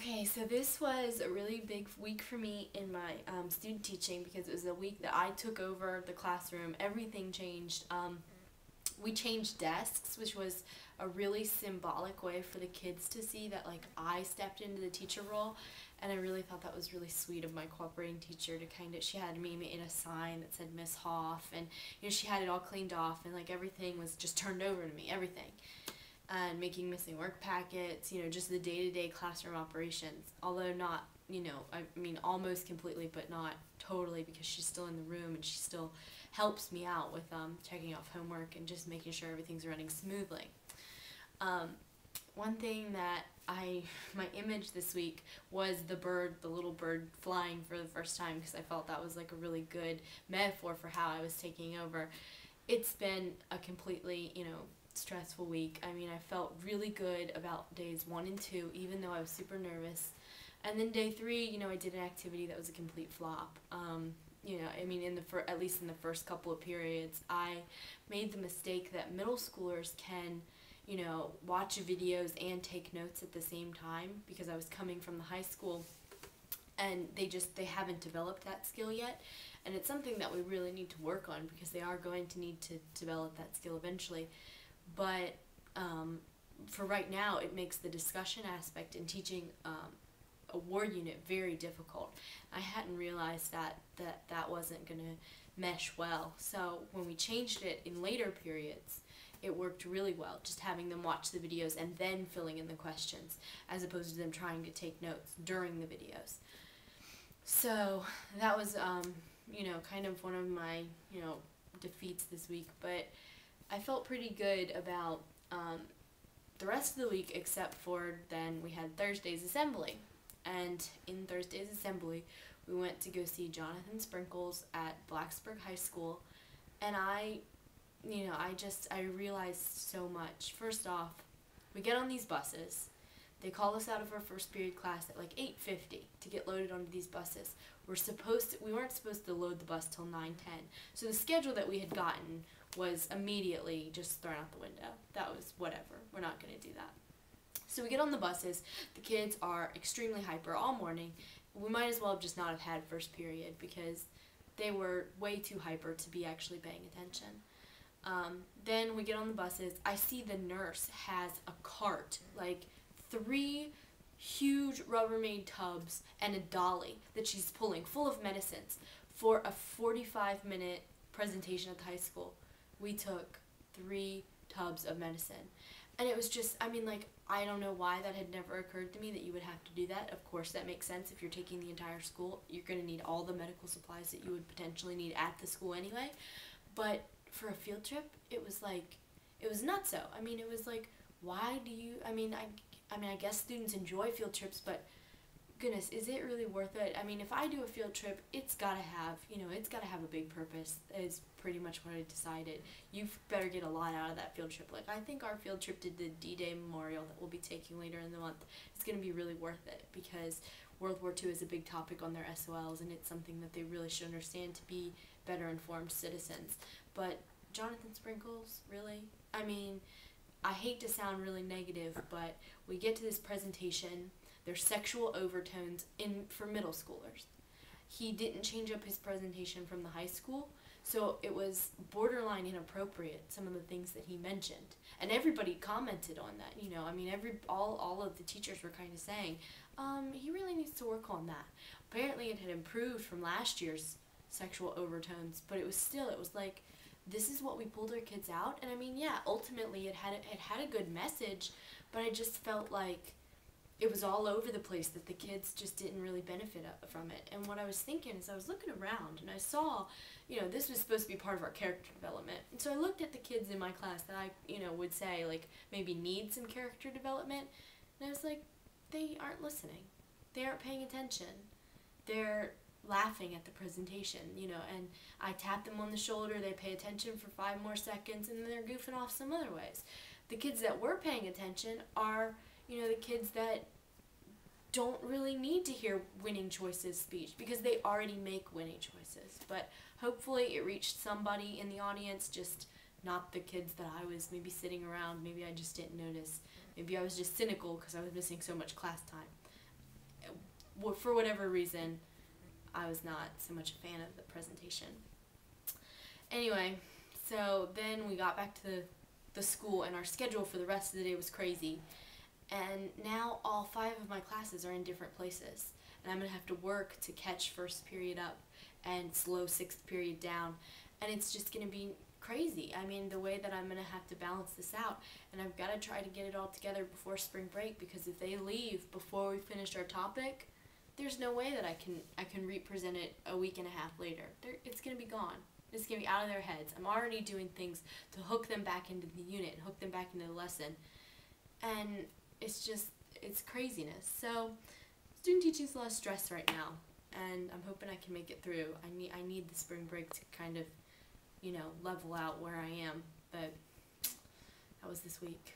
Okay, so this was a really big week for me in my student teaching because it was a week that I took over the classroom. Everything changed. We changed desks, which was a really symbolic way for the kids to see that I stepped into the teacher role, and I really thought that was really sweet of my cooperating teacher to she had me in a sign that said Miss Hoff, and she had it all cleaned off, and everything was just turned over to me, everything. And making missing work packets, just the day-to-day classroom operations, although not, almost completely, but not totally, because she's still in the room and she still helps me out with checking off homework and just making sure everything's running smoothly. One thing that my image this week was the little bird flying for the first time, because I felt that was a really good metaphor for how I was taking over. It's been a completely, stressful week. I felt really good about days 1 and 2, even though I was super nervous. And then day 3, I did an activity that was a complete flop. At least in the first couple of periods, I made the mistake that middle schoolers can, watch videos and take notes at the same time, because I was coming from the high school and they haven't developed that skill yet. And it's something that we really need to work on, because they are going to need to develop that skill eventually. But for right now, it makes the discussion aspect in teaching a word unit very difficult. I hadn't realized that wasn't going to mesh well. So when we changed it in later periods, it worked really well, just having them watch the videos and then filling in the questions, as opposed to them trying to take notes during the videos. So that was, kind of one of my, defeats this week. But I felt pretty good about the rest of the week, except for then we had Thursday's assembly. And in Thursday's assembly, we went to go see Jonathan Sprinkles at Blacksburg High School. And I realized so much. First off, we get on these buses. They call us out of our first period class at 8:50 to get loaded onto these buses. We weren't supposed to load the bus till 9:10. So the schedule that we had gotten was immediately just thrown out the window. That was whatever. We're not going to do that. So we get on the buses. The kids are extremely hyper all morning. We might as well have just not have had first period, because they were way too hyper to be actually paying attention. Then we get on the buses. I see the nurse has a cart, 3 huge Rubbermaid tubs and a dolly that she's pulling full of medicines for a 45-minute presentation at the high school. We took 3 tubs of medicine. And it was just, I don't know why that had never occurred to me, that you would have to do that. Of course, that makes sense. If you're taking the entire school, you're going to need all the medical supplies that you would potentially need at the school anyway. But for a field trip, it was nutso. It was why do you, I guess students enjoy field trips, but goodness, is it really worth it? If I do a field trip, it's gotta have a big purpose, is pretty much what I decided. You better get a lot out of that field trip. I think our field trip to the D-Day Memorial that we'll be taking later in the month is gonna be really worth it, because World War II is a big topic on their SOLs, and it's something that they really should understand to be better informed citizens. But Jonathan Sprinkles, really? I hate to sound really negative, but we get to this presentation. There's sexual overtones for middle schoolers. He didn't change up his presentation from the high school, so it was borderline inappropriate, some of the things that he mentioned. And everybody commented on that, all of the teachers were kind of saying, he really needs to work on that. Apparently it had improved from last year's sexual overtones, but it was this is what we pulled our kids out. And yeah, ultimately it had a good message, but I just felt like it was all over the place, that the kids just didn't really benefit from it. And what I was thinking is, I was looking around and I saw, this was supposed to be part of our character development. And so I looked at the kids in my class that I, would say maybe need some character development. And I was like, they aren't listening. They aren't paying attention. They're laughing at the presentation, and I tap them on the shoulder, they pay attention for 5 more seconds, and then they're goofing off some other ways. The kids that were paying attention are, the kids that don't really need to hear winning choices speech, because they already make winning choices. But hopefully it reached somebody in the audience, just not the kids that I was maybe sitting around. Maybe I just didn't notice. Maybe I was just cynical because I was missing so much class time. for whatever reason, I was not so much a fan of the presentation. Anyway, so then we got back to the school, and our schedule for the rest of the day was crazy. And now all 5 of my classes are in different places, and I'm going to have to work to catch first period up and slow 6th period down, and it's just going to be crazy. I mean, the way that I'm going to have to balance this out, and I've got to try to get it all together before spring break, because if they leave before we finish our topic, there's no way that I can represent it a week and a half later. It's going to be gone. It's going to be out of their heads. I'm already doing things to hook them back into the unit and hook them back into the lesson, and it's craziness. So student teaching is a lot of stress right now, and I'm hoping I can make it through. I need the spring break to kind of, level out where I am, but that was this week.